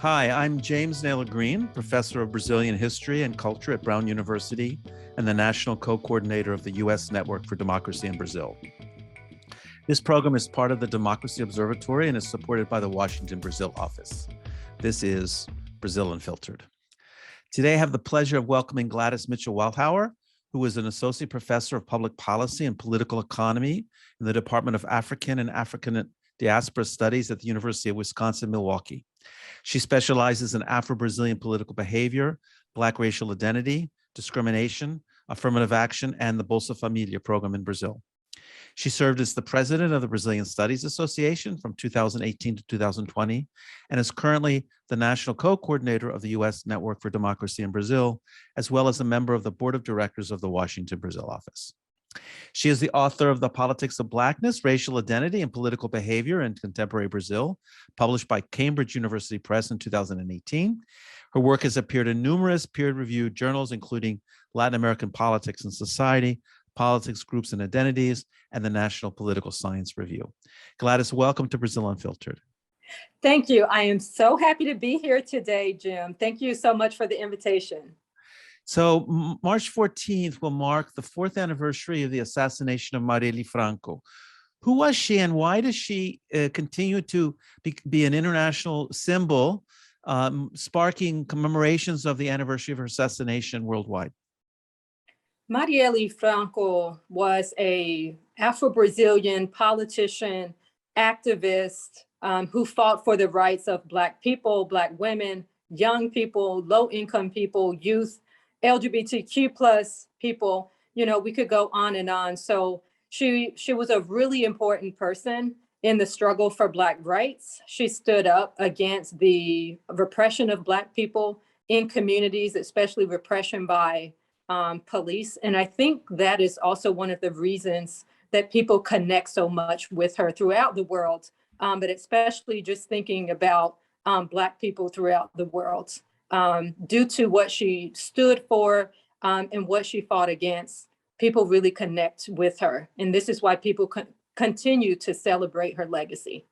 Hi, I'm James Naylor Green, professor of Brazilian history and culture at Brown University and the national co-coordinator of the U.S. Network for Democracy in Brazil. This program is part of the Democracy Observatory and is supported by the Washington, Brazil office. This is Brazil Unfiltered. Today, I have the pleasure of welcoming Gladys Mitchell-Walthour, who is an associate professor of public policy and political economy in the Department of African and African Diaspora Studies at the University of Wisconsin-Milwaukee. She specializes in Afro-Brazilian political behavior, Black racial identity, discrimination, affirmative action, and the Bolsa Familia program in Brazil. She served as the president of the Brazilian Studies Association from 2018 to 2020, and is currently the national co-coordinator of the U.S. Network for Democracy in Brazil, as well as a member of the board of directors of the Washington, Brazil office. She is the author of the Politics of Blackness, Racial Identity and Political Behavior in Contemporary Brazil, published by Cambridge University Press in 2018. Her work has appeared in numerous peer-reviewed journals, including Latin American Politics and Society, Politics, Groups, and Identities, and the National Political Science Review. Gladys, welcome to Brazil Unfiltered. Thank you. I am so happy to be here today, Jim. Thank you so much for the invitation. So March 14th will mark the 4th anniversary of the assassination of Marielle Franco. Who was she and why does she continue to be an international symbol, sparking commemorations of the anniversary of her assassination worldwide? Marielle Franco was an Afro-Brazilian politician, activist, who fought for the rights of Black people, Black women, young people, low-income people, youth, LGBTQ plus people. You know, we could go on and on. So she was a really important person in the struggle for Black rights. She stood up against the repression of Black people in communities, especially repression by police. And I think that is also one of the reasons that people connect so much with her throughout the world, but especially just thinking about Black people throughout the world. Due to what she stood for and what she fought against, people really connect with her. And this is why people continue to celebrate her legacy.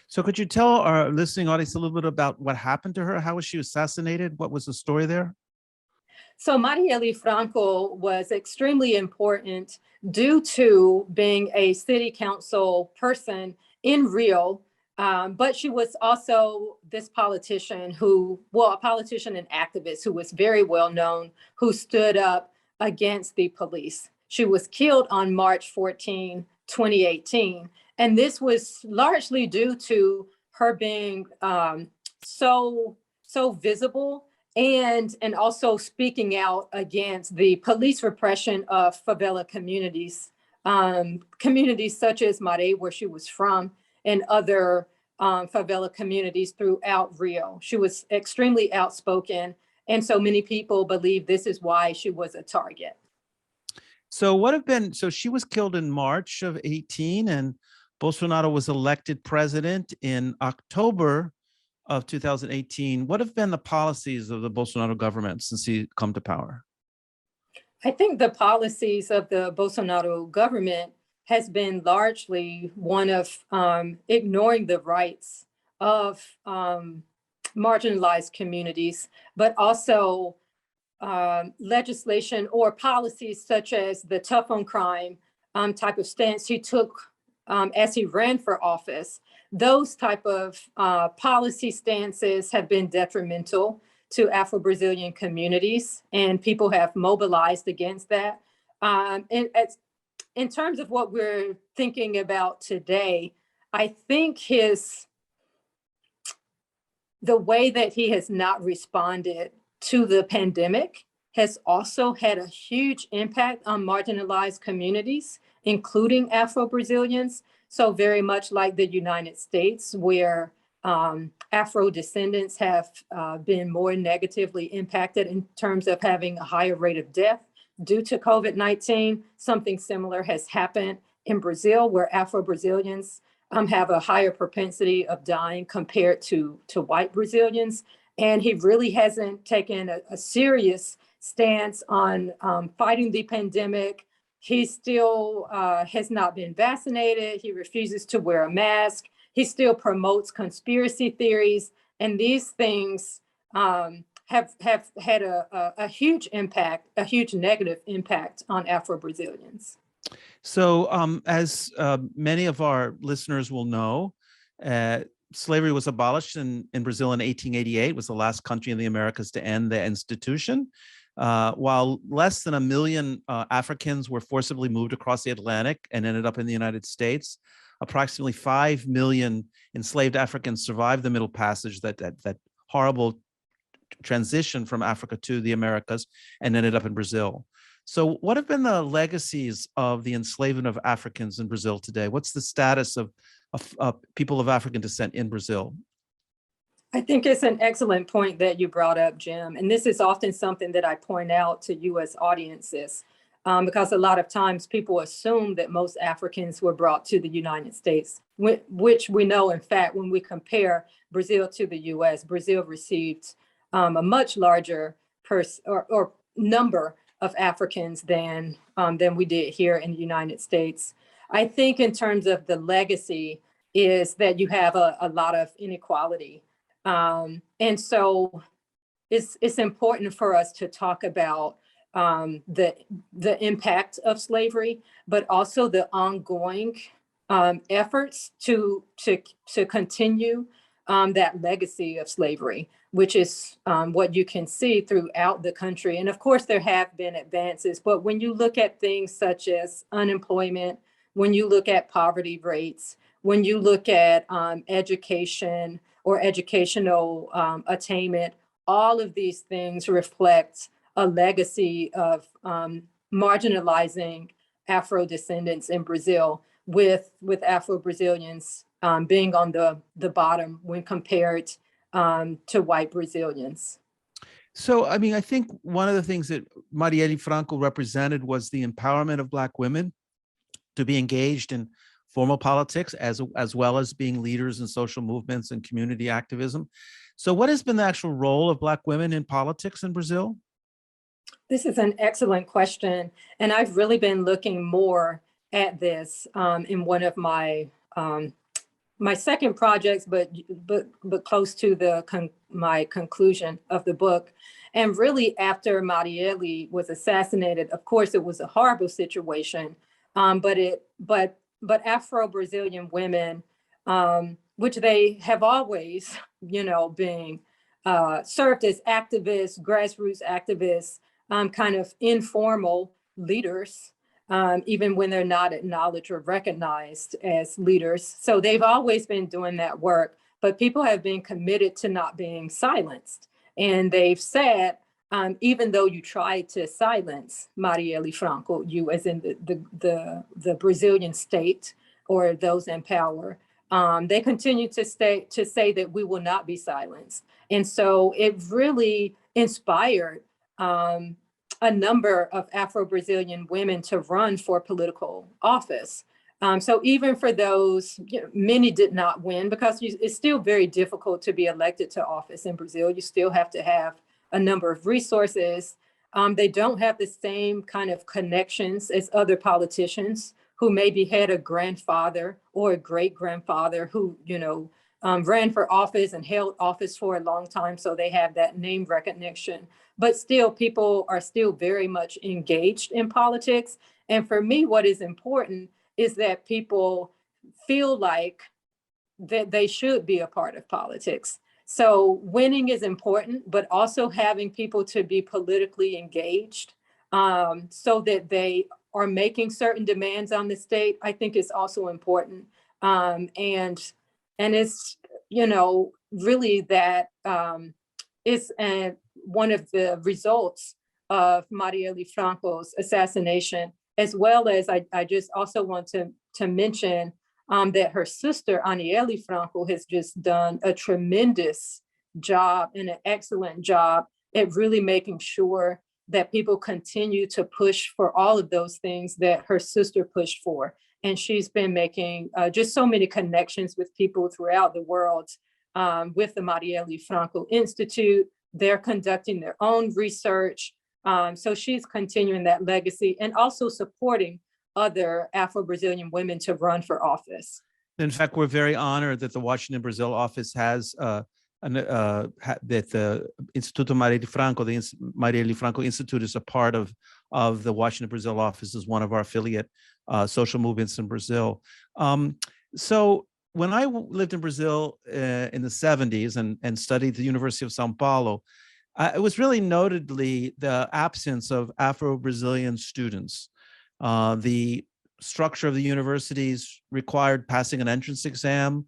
So could you tell our listening audience a little bit about what happened to her? How was she assassinated? What was the story there? So Marielle Franco was extremely important due to being a city council person in Rio. But she was also this politician a politician and activist who was very well known, who stood up against the police. She was killed on March 14, 2018. And this was largely due to her being so visible and also speaking out against the police repression of favela communities, communities such as Mare, where she was from, and other favela communities throughout Rio. She was extremely outspoken, and so many people believe this is why she was a target. So so she was killed in March of 18, and Bolsonaro was elected president in October of 2018. What have been the policies of the Bolsonaro government since he come to power? I think the policies of the Bolsonaro government has been largely one of ignoring the rights of marginalized communities, but also legislation or policies such as the tough on crime type of stance he took as he ran for office. Those type of policy stances have been detrimental to Afro-Brazilian communities, and people have mobilized against that. In terms of what we're thinking about today, I think the way that he has not responded to the pandemic has also had a huge impact on marginalized communities, including Afro-Brazilians. So very much like the United States, where Afro descendants have been more negatively impacted in terms of having a higher rate of death due to COVID-19. Something similar has happened in Brazil, where Afro-Brazilians have a higher propensity of dying compared to white Brazilians. And he really hasn't taken a serious stance on fighting the pandemic. He still has not been vaccinated. He refuses to wear a mask. He still promotes conspiracy theories And these things have had a huge impact, a huge negative impact on Afro-Brazilians. So as many of our listeners will know, slavery was abolished in Brazil in 1888. It was the last country in the Americas to end the institution. While less than 1 million Africans were forcibly moved across the Atlantic and ended up in the United States, approximately 5 million enslaved Africans survived the Middle Passage, that horrible transition from Africa to the Americas, and ended up in Brazil. So what have been the legacies of the enslavement of Africans in Brazil today? What's the status of people of African descent in Brazil? I think it's an excellent point that you brought up, Jim. And this is often something that I point out to U.S. audiences, because a lot of times people assume that most Africans were brought to the United States, which we know, in fact, when we compare Brazil to the U.S., Brazil received a much larger or number of Africans than we did here in the United States. I think in terms of the legacy is that you have a lot of inequality. And so it's important for us to talk about the impact of slavery, but also the ongoing efforts to continue that legacy of slavery, which is what you can see throughout the country. And of course, there have been advances, but when you look at things such as unemployment, when you look at poverty rates, when you look at education or educational attainment, all of these things reflect a legacy of marginalizing Afro-descendants in Brazil, with Afro-Brazilians being on the bottom when compared to white Brazilians. So, I mean, I think one of the things that Marielle Franco represented was the empowerment of Black women to be engaged in formal politics, as well as being leaders in social movements and community activism. So what has been the actual role of Black women in politics in Brazil? This is an excellent question. And I've really been looking more at this in one of my my second projects, but close to my conclusion of the book. And really, after Marielle was assassinated, of course, it was a horrible situation. But Afro-Brazilian women, which they have always, being served as activists, grassroots activists, kind of informal leaders, even when they're not acknowledged or recognized as leaders. So they've always been doing that work, but people have been committed to not being silenced. And they've said, even though you tried to silence Marielle Franco, you as in the Brazilian state or those in power, they continue to say that we will not be silenced. And so it really inspired a number of Afro-Brazilian women to run for political office. So even for those, many did not win, because it's still very difficult to be elected to office in Brazil. You still have to have a number of resources. They don't have the same kind of connections as other politicians who maybe had a grandfather or a great-grandfather who, ran for office and held office for a long time. So they have that name recognition. But still, people are still very much engaged in politics. And for me, what is important is that people feel like that they should be a part of politics. So winning is important, but also having people to be politically engaged so that they are making certain demands on the state, I think is also important. And it's, really that is one of the results of Marielle Franco's assassination, as well as I just also want to mention that her sister, Aniele Franco, has just done a tremendous job and an excellent job at really making sure that people continue to push for all of those things that her sister pushed for. And she's been making just so many connections with people throughout the world with the Marielle Franco Institute. They're conducting their own research. So she's continuing that legacy and also supporting other Afro-Brazilian women to run for office. In fact, we're very honored that the Washington, Brazil office has that the Instituto Marielle Franco Institute is a part of the Washington, Brazil office, is one of our affiliate social movements in Brazil. So when I lived in Brazil in the 70s and studied at the University of Sao Paulo, it was really notedly the absence of Afro-Brazilian students. The structure of the universities required passing an entrance exam.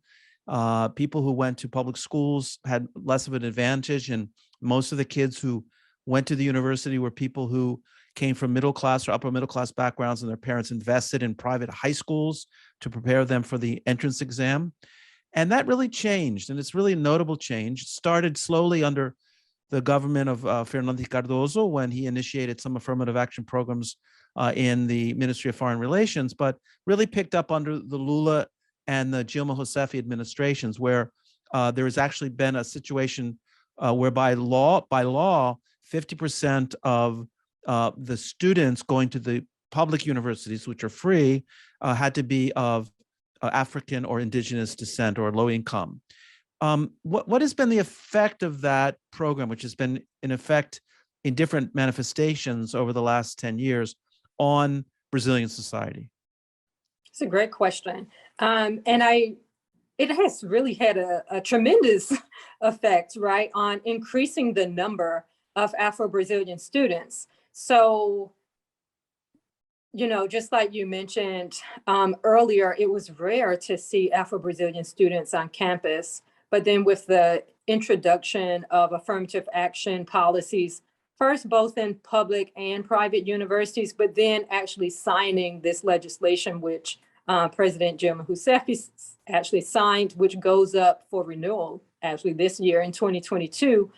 People who went to public schools had less of an advantage, and most of the kids who went to the university were people who came from middle class or upper middle class backgrounds, and their parents invested in private high schools to prepare them for the entrance exam. And that really changed, and it's really a notable change. It started slowly under the government of Fernando Cardoso when he initiated some affirmative action programs in the Ministry of Foreign Relations, but really picked up under the Lula and the Dilma Rousseff administrations, where there has actually been a situation where by law, 50% of the students going to the public universities, which are free, had to be of African or indigenous descent or low income. What has been the effect of that program, which has been in effect in different manifestations over the last 10 years on Brazilian society? It's a great question. It has really had a tremendous effect, right, on increasing the number of Afro-Brazilian students. So, you know, just like you mentioned earlier, it was rare to see Afro-Brazilian students on campus. But then with the introduction of affirmative action policies, first both in public and private universities, but then actually signing this legislation, which President Dilma Rousseff actually signed, which goes up for renewal actually this year in 2022,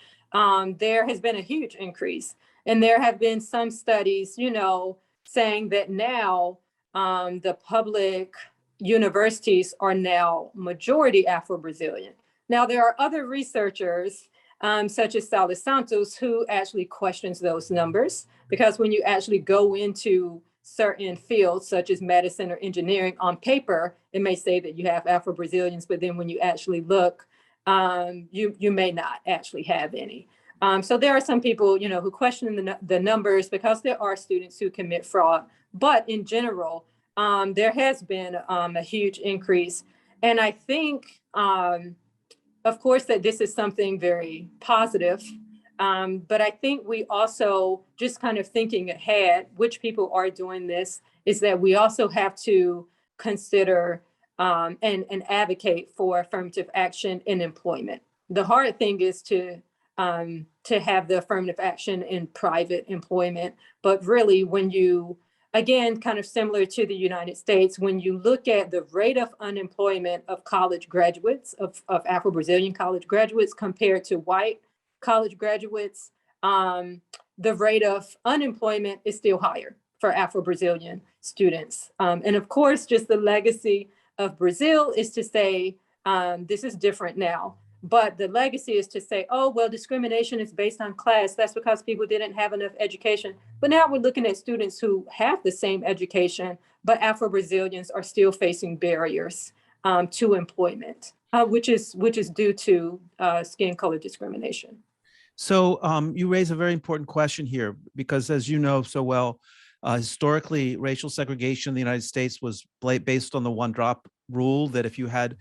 there has been a huge increase. And there have been some studies, you know, saying that now the public universities are now majority Afro-Brazilian. Now, there are other researchers, such as Salas Santos, who actually questions those numbers, because when you actually go into certain fields, such as medicine or engineering, on paper, it may say that you have Afro-Brazilians, but then when you actually look, you may not actually have any. So there are some people, you know, who question the numbers because there are students who commit fraud. But in general, there has been a huge increase. And I think, of course, that this is something very positive. But I think we also, just kind of thinking ahead, which people are doing this, is that we also have to consider and advocate for affirmative action in employment. The hard thing is to have the affirmative action in private employment. But really, when you, again, kind of similar to the United States, when you look at the rate of unemployment of college graduates, of Afro-Brazilian college graduates compared to white college graduates, the rate of unemployment is still higher for Afro-Brazilian students. And of course, just the legacy of Brazil is to say, this is different now. But the legacy is to say, oh, well, discrimination is based on class. That's because people didn't have enough education. But now we're looking at students who have the same education, but Afro-Brazilians are still facing barriers to employment, which is due to skin color discrimination. So you raise a very important question here, because as you know so well, historically, racial segregation in the United States was based on the one-drop rule, that if you had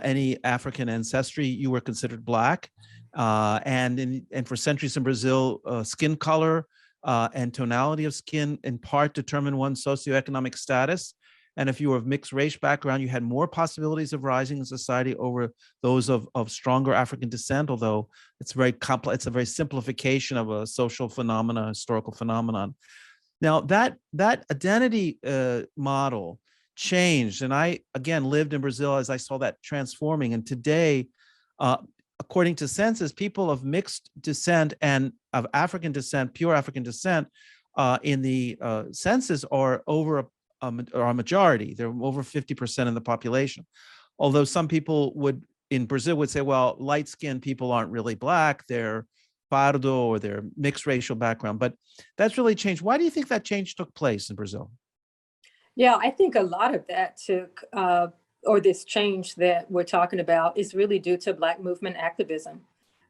any African ancestry, you were considered Black. And for centuries in Brazil, skin color and tonality of skin in part determined one's socioeconomic status. And if you were of mixed race background, you had more possibilities of rising in society over those of stronger African descent, although it's very complex. It's a very simplification of a social phenomena, historical phenomenon. Now, that identity model changed. And I, again, lived in Brazil as I saw that transforming. And today, according to census, people of mixed descent and of African descent, pure African descent, in the census are over a majority. They're over 50% of the population. Although some people in Brazil would say, well, light-skinned people aren't really Black, they're pardo or they're mixed racial background. But that's really changed. Why do you think that change took place in Brazil? Yeah, I think a lot of that took or this change that we're talking about is really due to Black movement activism,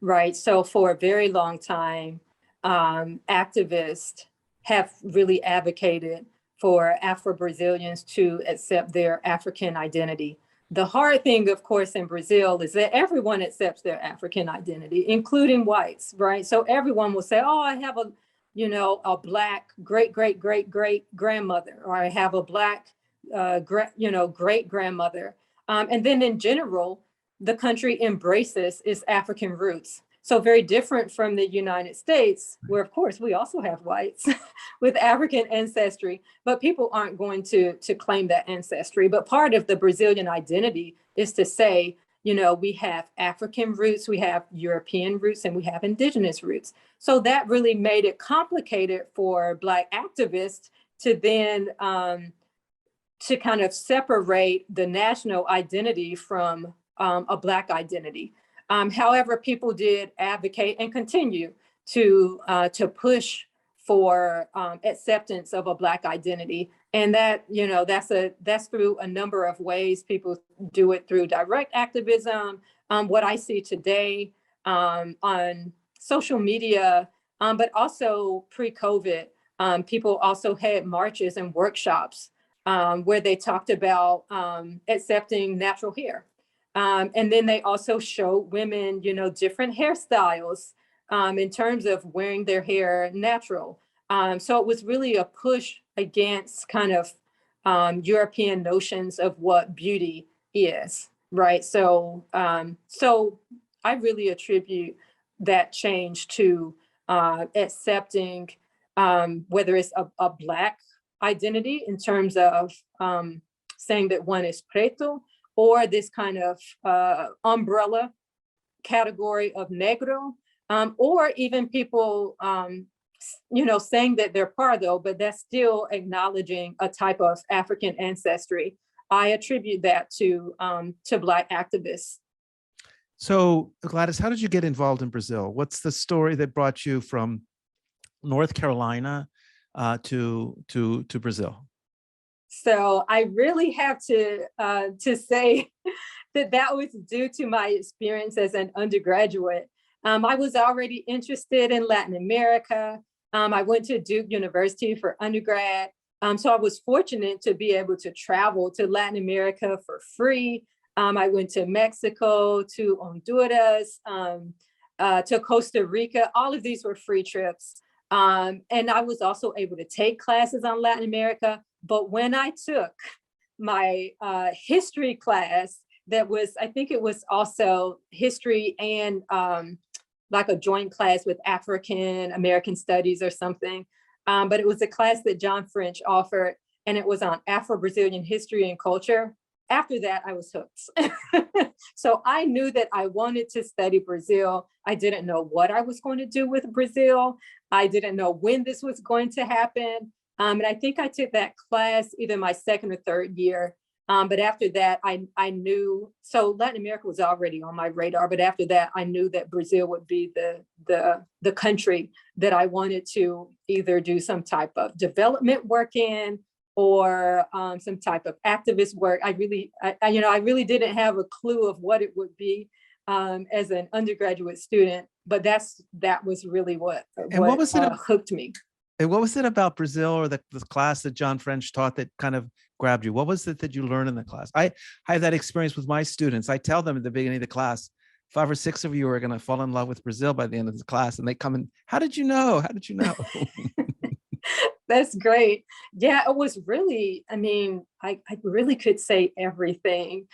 right? So for a very long time, activists have really advocated for Afro-Brazilians to accept their African identity. The hard thing, of course, in Brazil is that everyone accepts their African identity, including whites, right? So everyone will say, oh, I have a Black great grandmother, or I have a Black, great grandmother. And then in general, the country embraces its African roots. So very different from the United States, where of course we also have whites with African ancestry, but people aren't going to claim that ancestry. But part of the Brazilian identity is to say, we have African roots, we have European roots, and we have indigenous roots. So that really made it complicated for Black activists to then to kind of separate the national identity from a Black identity. However, people did advocate and continue to push for acceptance of a Black identity, and that that's through a number of ways. People do it through direct activism. What I see today on social media, but also pre-COVID, people also had marches and workshops where they talked about accepting natural hair. And then they also showed women, different hairstyles in terms of wearing their hair natural. So it was really a push against kind of European notions of what beauty is, right? So, so I really attribute that change to accepting whether it's a Black identity in terms of saying that one is preto, or this kind of umbrella category of negro, or even people, saying that they're pardo, but that's still acknowledging a type of African ancestry. I attribute that to Black activists. So Gladys, how did you get involved in Brazil? What's the story that brought you from North Carolina to Brazil? So I really have to say that was due to my experience as an undergraduate. I was already interested in Latin America. I went to Duke University for undergrad. So I was fortunate to be able to travel to Latin America for free. I went to Mexico, to Honduras, to Costa Rica. All of these were free trips. And I was also able to take classes on Latin America. But when I took my history class, that was, I think it was also history and like a joint class with African American studies or something. But it was a class that John French offered, and it was on Afro-Brazilian history and culture. After that, I was hooked. So I knew that I wanted to study Brazil. I didn't know what I was going to do with Brazil. I didn't know when this was going to happen. And I think I took that class either my second or third year. But after that, I knew, so Latin America was already on my radar, but after that, I knew that Brazil would be the country that I wanted to either do some type of development work in, or some type of activist work. I really didn't have a clue of what it would be as an undergraduate student, but that was really what hooked me. And what was it about Brazil or the class that John French taught that kind of grabbed you? What was it that you learned in the class? I have that experience with my students. I tell them at the beginning of the class, 5 or 6 of you are going to fall in love with Brazil by the end of the class. And they come in, how did you know? How did you know? That's great. Yeah, it was really, I really could say everything.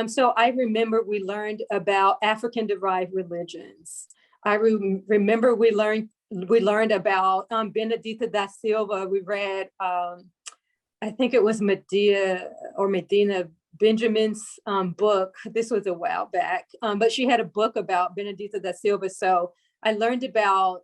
So I remember we learned about African-derived religions. I remember we learned about Benedita da Silva. We read, I think it was Medina Benjamin's book. This was a while back, but she had a book about Benedita da Silva. So I learned about,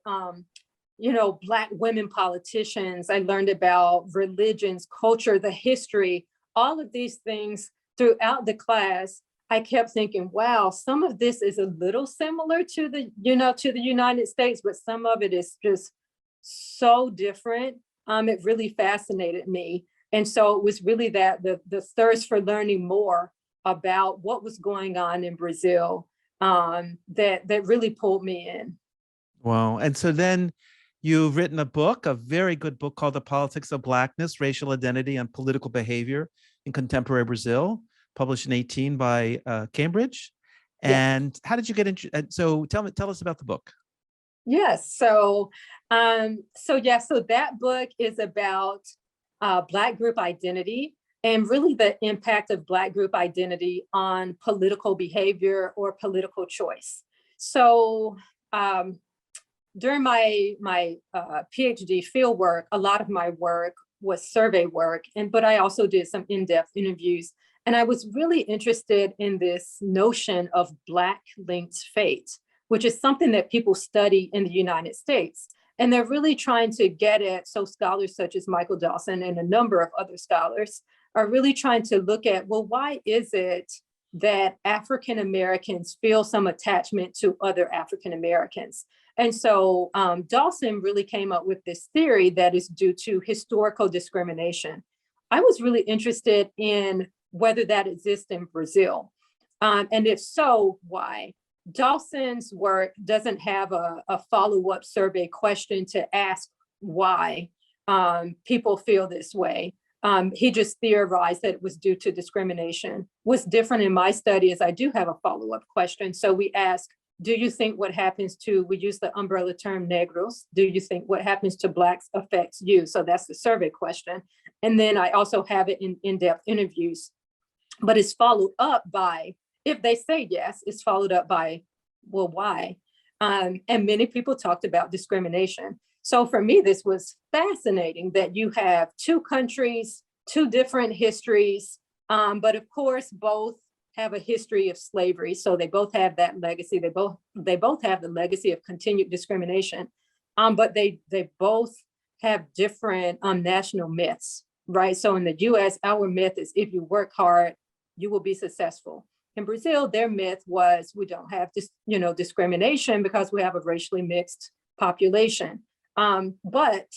Black women politicians. I learned about religions, culture, the history, all of these things throughout the class. I kept thinking, wow, some of this is a little similar to the United States, but some of it is just so different. It really fascinated me. And so it was really that the thirst for learning more about what was going on in Brazil that really pulled me in. Wow. And so then you've written a book, a very good book called The Politics of Blackness, Racial Identity and Political Behavior in Contemporary Brazil, published in 2018 by Cambridge. And Yes. how did you get into? So tell us about the book. Yes. So that book is about Black group identity and really the impact of Black group identity on political behavior or political choice. So during my PhD field work, a lot of my work was survey work, but I also did some in-depth interviews. And I was really interested in this notion of Black linked fate, which is something that people study in the United States. And they're really trying to get at, so scholars such as Michael Dawson and a number of other scholars are really trying to look at, well, why is it that African Americans feel some attachment to other African Americans? And so Dawson really came up with this theory that is due to historical discrimination. I was really interested in whether that exists in Brazil. And if so, why? Dawson's work doesn't have a follow-up survey question to ask why people feel this way. He just theorized that it was due to discrimination. What's different in my study is I do have a follow-up question. So we ask, do you think what happens to, we use the umbrella term negros, do you think what happens to Blacks affects you? So that's the survey question. And then I also have it in in-depth interviews, but it's followed up by, if they say yes, it's followed up by, well, why? And many people talked about discrimination. So for me, this was fascinating that you have two countries, two different histories, but of course, both have a history of slavery. So they both have that legacy. They both have the legacy of continued discrimination, but they both have different national myths, right? So in the US, our myth is if you work hard, you will be successful. In Brazil, their myth was we don't have discrimination because we have a racially mixed population. But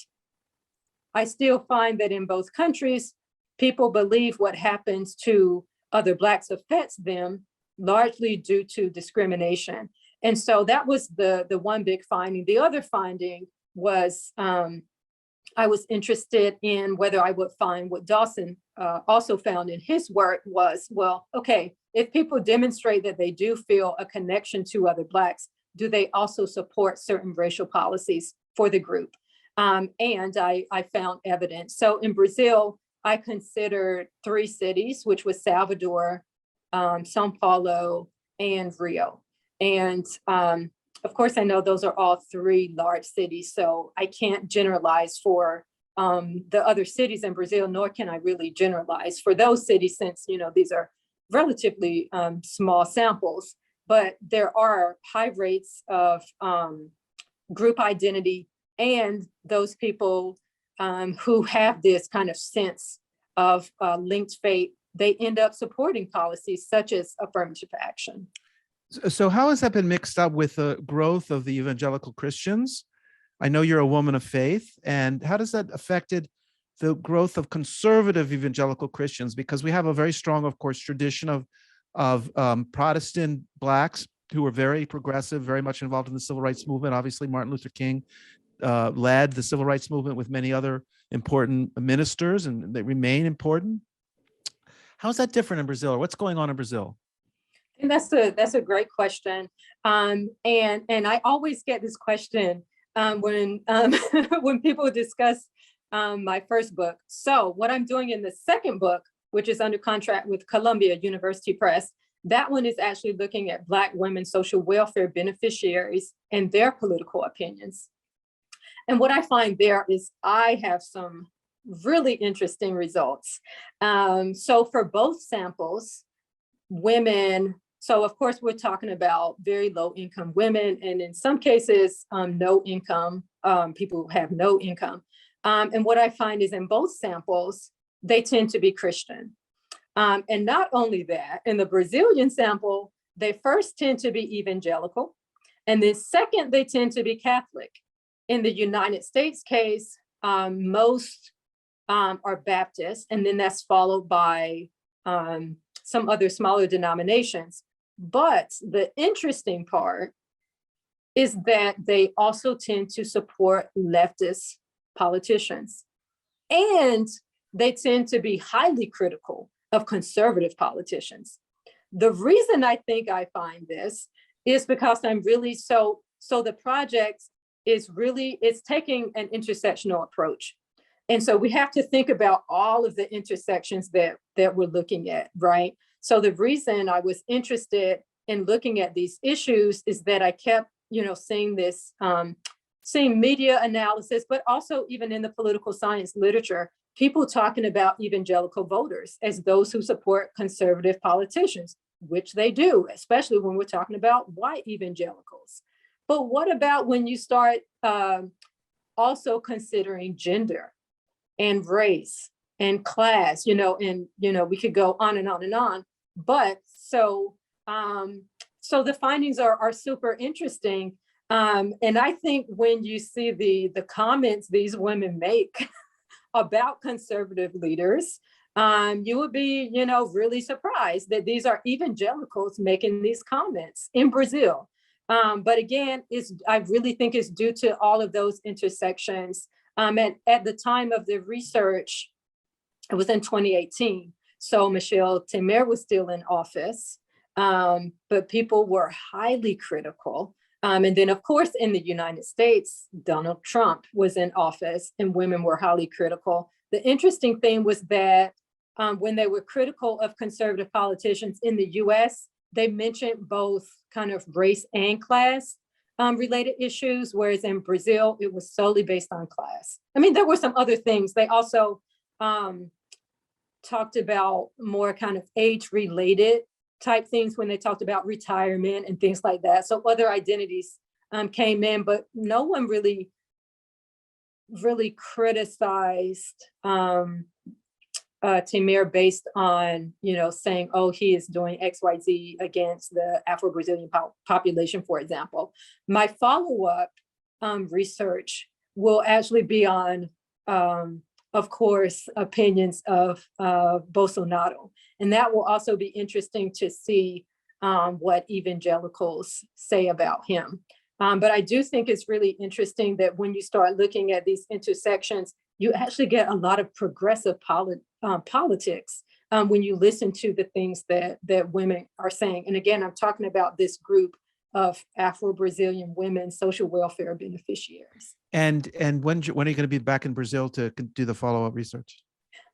I still find that in both countries, people believe what happens to other Blacks affects them largely due to discrimination. And so that was the one big finding. The other finding was I was interested in whether I would find what Dawson also found in his work was, well, okay, if people demonstrate that they do feel a connection to other Blacks, do they also support certain racial policies for the group? And I found evidence. So in Brazil, I considered 3 cities, which was Salvador, Sao Paulo, and Rio. And of course, I know those are all 3 large cities, so I can't generalize for the other cities in Brazil, nor can I really generalize for those cities since, these are relatively small samples, but there are high rates of group identity and those people who have this kind of sense of linked fate, they end up supporting policies such as affirmative action. So how has that been mixed up with the growth of the evangelical Christians? I know you're a woman of faith, and how does that affected the growth of conservative evangelical Christians? Because we have a very strong, of course, tradition of Protestant Blacks who were very progressive, very much involved in the civil rights movement. Obviously, Martin Luther King led the civil rights movement with many other important ministers, and they remain important. How's that different in Brazil, or what's going on in Brazil? And that's a great question. And I always get this question when when people discuss my first book. So what I'm doing in the second book, which is under contract with Columbia University Press, that one is actually looking at Black women social welfare beneficiaries and their political opinions. And what I find there is I have some really interesting results. So for both samples, women, so of course we're talking about very low income women, and in some cases, no income, people who have no income. And what I find is in both samples, they tend to be Christian. And not only that, in the Brazilian sample, they first tend to be evangelical, and then second, they tend to be Catholic. In the United States case, most are Baptist, and then that's followed by some other smaller denominations. But the interesting part is that they also tend to support leftist politicians. And they tend to be highly critical of conservative politicians. The reason I think I find this is because I'm really so the project is really, it's taking an intersectional approach. And so we have to think about all of the intersections that we're looking at, right? So the reason I was interested in looking at these issues is that I kept, seeing this, seeing media analysis, but also even in the political science literature, people talking about evangelical voters as those who support conservative politicians, which they do, especially when we're talking about white evangelicals. But what about when you start also considering gender and race and class, and we could go on and on and on. But so the findings are super interesting. And I think when you see the comments these women make about conservative leaders, you would be, really surprised that these are evangelicals making these comments in Brazil. But again, I really think it's due to all of those intersections. And at the time of the research, it was in 2018. So Michel Temer was still in office, but people were highly critical. And then, of course, in the United States, Donald Trump was in office and women were highly critical. The interesting thing was that when they were critical of conservative politicians in the US, they mentioned both kind of race and class related issues, whereas in Brazil, it was solely based on class. I mean, there were some other things. They also talked about more kind of age-related type things when they talked about retirement and things like that. So other identities came in, but no one really criticized Temer based on, saying, oh, he is doing XYZ against the Afro-Brazilian population, for example. My follow-up research will actually be on, of course, opinions of Bolsonaro. And that will also be interesting to see what evangelicals say about him. But I do think it's really interesting that when you start looking at these intersections, you actually get a lot of progressive politics when you listen to the things that women are saying. And again, I'm talking about this group of Afro-Brazilian women, social welfare beneficiaries. And when are you going to be back in Brazil to do the follow-up research?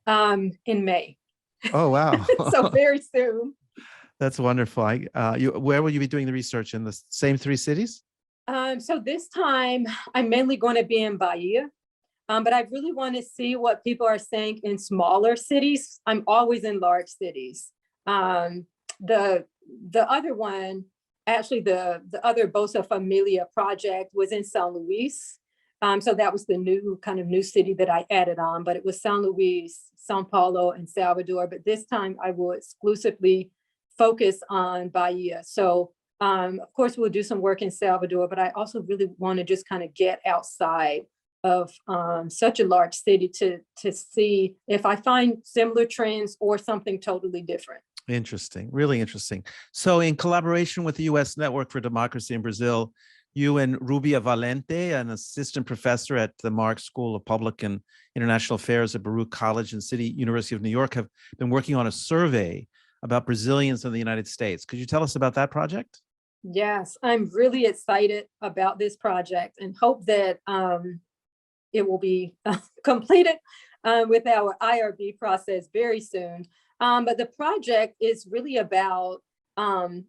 In May. Oh, wow. So very soon. That's wonderful. Where will you be doing the research? In the same 3 cities? So this time, I'm mainly going to be in Bahia. But I really want to see what people are saying in smaller cities. I'm always in large cities. The other one, actually the other Bolsa Familia project was in São Luís. So that was the new city that I added on, but it was São Luís, São Paulo, and Salvador. But this time I will exclusively focus on Bahia. So of course we'll do some work in Salvador, but I also really want to just kind of get outside of such a large city to see if I find similar trends or something totally different. Interesting, really interesting. So in collaboration with the U.S. Network for Democracy in Brazil, you and Rubia Valente, an assistant professor at the Marx School of Public and International Affairs at Baruch College and City University of New York, have been working on a survey about Brazilians in the United States. Could you tell us about that project? Yes, I'm really excited about this project and hope that it will be completed with our IRB process very soon. But the project is really about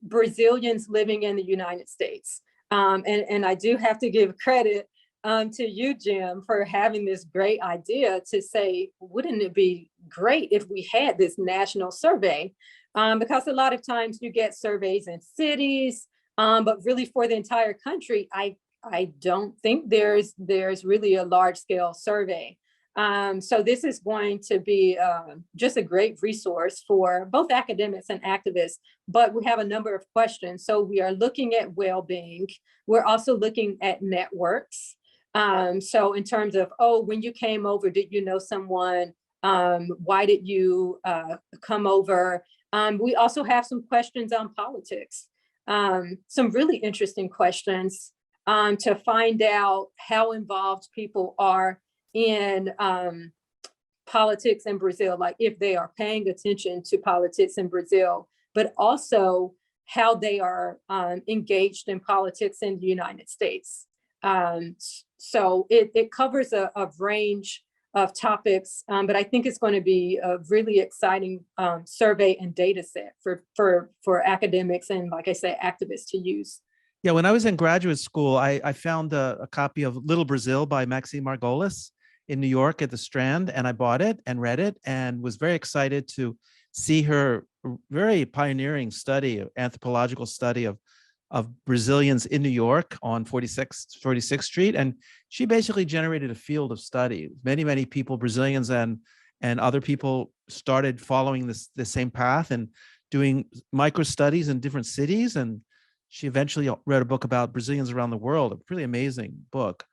Brazilians living in the United States. And I do have to give credit to you, Jim, for having this great idea to say, wouldn't it be great if we had this national survey? Because a lot of times you get surveys in cities, but really for the entire country, I don't think there's really a large scale survey. So this is going to be just a great resource for both academics and activists, but we have a number of questions. So we are looking at well-being. We're also looking at networks. So in terms of, when you came over, did you know someone? Why did you come over? We also have some questions on politics, some really interesting questions to find out how involved people are in politics in Brazil, like if they are paying attention to politics in Brazil, but also how they are engaged in politics in the United States. So it covers a range of topics, but I think it's going to be a really exciting survey and data set for academics and, like I said, activists to use. Yeah, when I was in graduate school, I found a copy of Little Brazil by Maxine Margolis in New York at the Strand, and I bought it and read it and was very excited to see her very pioneering study, anthropological study of Brazilians in New York on 46th Street. And she basically generated a field of study. Many people, Brazilians and other people, started following the same path and doing micro studies in different cities. And she eventually read a book about Brazilians around the world, a pretty amazing book.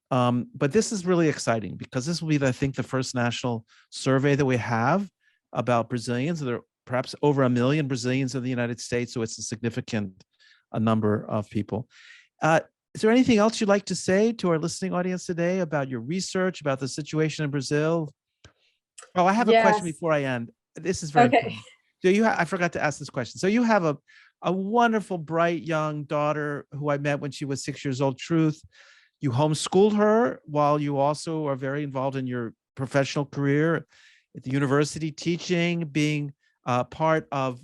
But this is really exciting because this will be, I think, the first national survey that we have about Brazilians. There are perhaps over 1 million Brazilians in the United States, so it's a significant number of people. Is there anything else you'd like to say to our listening audience today about your research, about the situation in Brazil? Oh, I have a question before I end. This is very important. So I forgot to ask this question. So you have a wonderful, bright young daughter who I met when she was 6 years old, Truth. You homeschooled her while you also are very involved in your professional career at the university, teaching, being part of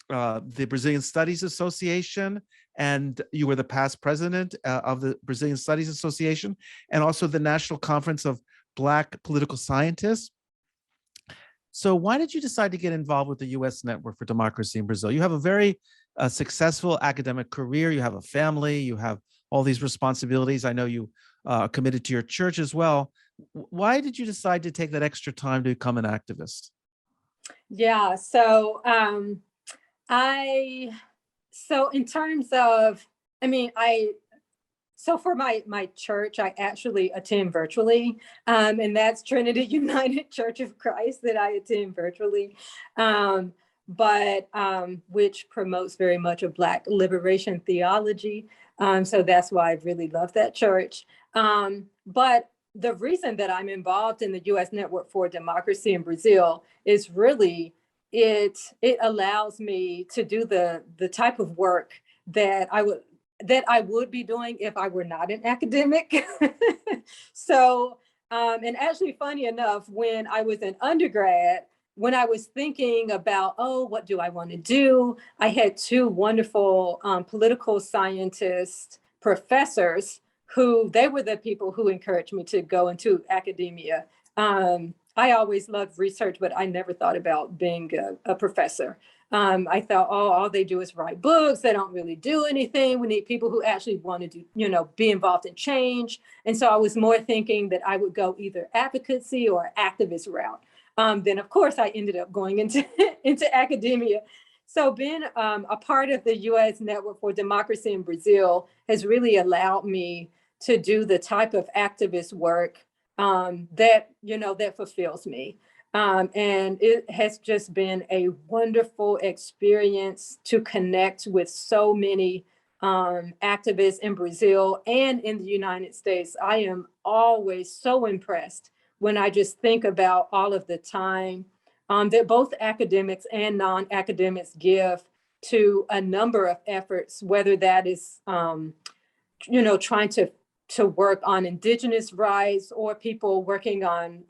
the Brazilian Studies Association, and you were the past president of the Brazilian Studies Association, and also the National Conference of Black Political Scientists. So why did you decide to get involved with the U.S. Network for Democracy in Brazil? You have a very successful academic career, you have a family, you have all these responsibilities. I know you are committed to your church as well. Why did you decide to take that extra time to become an activist? Yeah, so so in terms of, so for my church, I actually attend virtually, and that's Trinity United Church of Christ that I attend virtually, but which promotes very much of Black liberation theology. So that's why I really love that church. But the reason that I'm involved in the U.S. Network for Democracy in Brazil is really, it allows me to do the type of work that I would be doing if I were not an academic. So, and actually, funny enough, when I was an undergrad, when I was thinking about, oh, what do I want to do? I had two wonderful political scientist professors who, they were the people who encouraged me to go into academia. I always loved research, but I never thought about being a professor. I thought, oh, all they do is write books. They don't really do anything. We need people who actually want to do, be involved in change. And so I was more thinking that I would go either advocacy or activist route. Then, of course, I ended up going into academia. So being a part of the U.S. Network for Democracy in Brazil has really allowed me to do the type of activist work that fulfills me. And it has just been a wonderful experience to connect with so many activists in Brazil and in the United States. I am always so impressed when I just think about all of the time that both academics and non-academics give to a number of efforts, whether that is, trying to work on Indigenous rights or people working on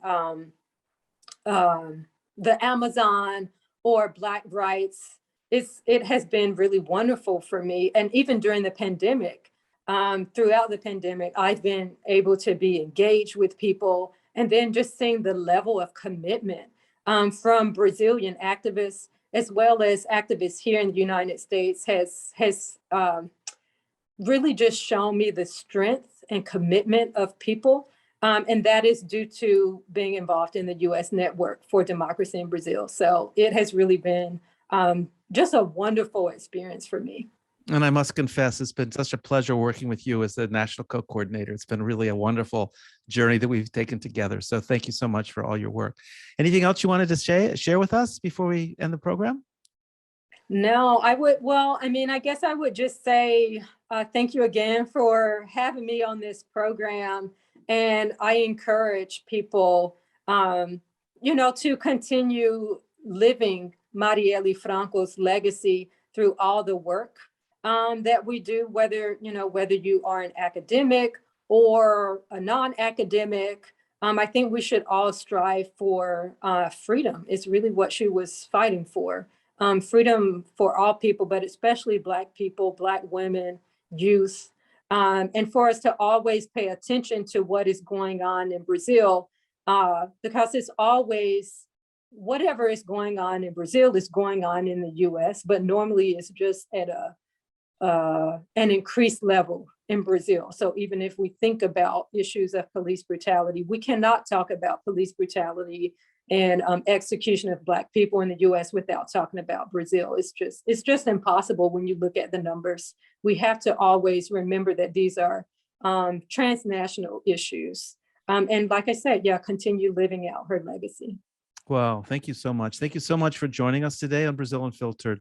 the Amazon or Black rights. It has been really wonderful for me. And even during the pandemic, throughout the pandemic, I've been able to be engaged with people, and then just seeing the level of commitment from Brazilian activists, as well as activists here in the United States, has really just shown me the strength and commitment of people. And that is due to being involved in the U.S. Network for Democracy in Brazil. So it has really been just a wonderful experience for me. And I must confess, it's been such a pleasure working with you as the national co-coordinator. It's been really a wonderful journey that we've taken together. So thank you so much for all your work. Anything else you wanted to share with us before we end the program? No, I guess I would just say thank you again for having me on this program. And I encourage people, to continue living Marielle Franco's legacy through all the work that we do, whether you are an academic or a non-academic. I think we should all strive for freedom. It's really what she was fighting for. Freedom for all people, but especially Black people, Black women, youth, and for us to always pay attention to what is going on in Brazil, because it's always whatever is going on in Brazil is going on in the US, but normally it's just at an increased level in Brazil. So even if we think about issues of police brutality, we cannot talk about police brutality and execution of Black people in the US without talking about Brazil. It's just impossible when you look at the numbers. We have to always remember that these are transnational issues. And like I said, continue living out her legacy. Wow, thank you so much. Thank you so much for joining us today on Brazil Unfiltered.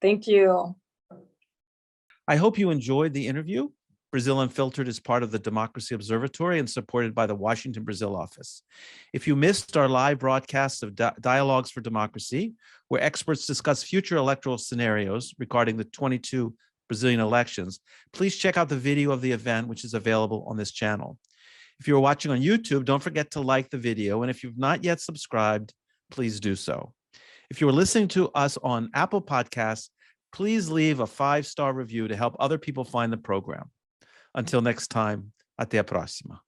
Thank you. I hope you enjoyed the interview. Brazil Unfiltered is part of the Democracy Observatory and supported by the Washington, Brazil office. If you missed our live broadcasts of Dialogues for Democracy, where experts discuss future electoral scenarios regarding the 22 Brazilian elections, please check out the video of the event, which is available on this channel. If you're watching on YouTube, don't forget to like the video. And if you've not yet subscribed, please do so. If you are listening to us on Apple Podcasts, please leave a 5-star review to help other people find the program. Until next time, até a próxima.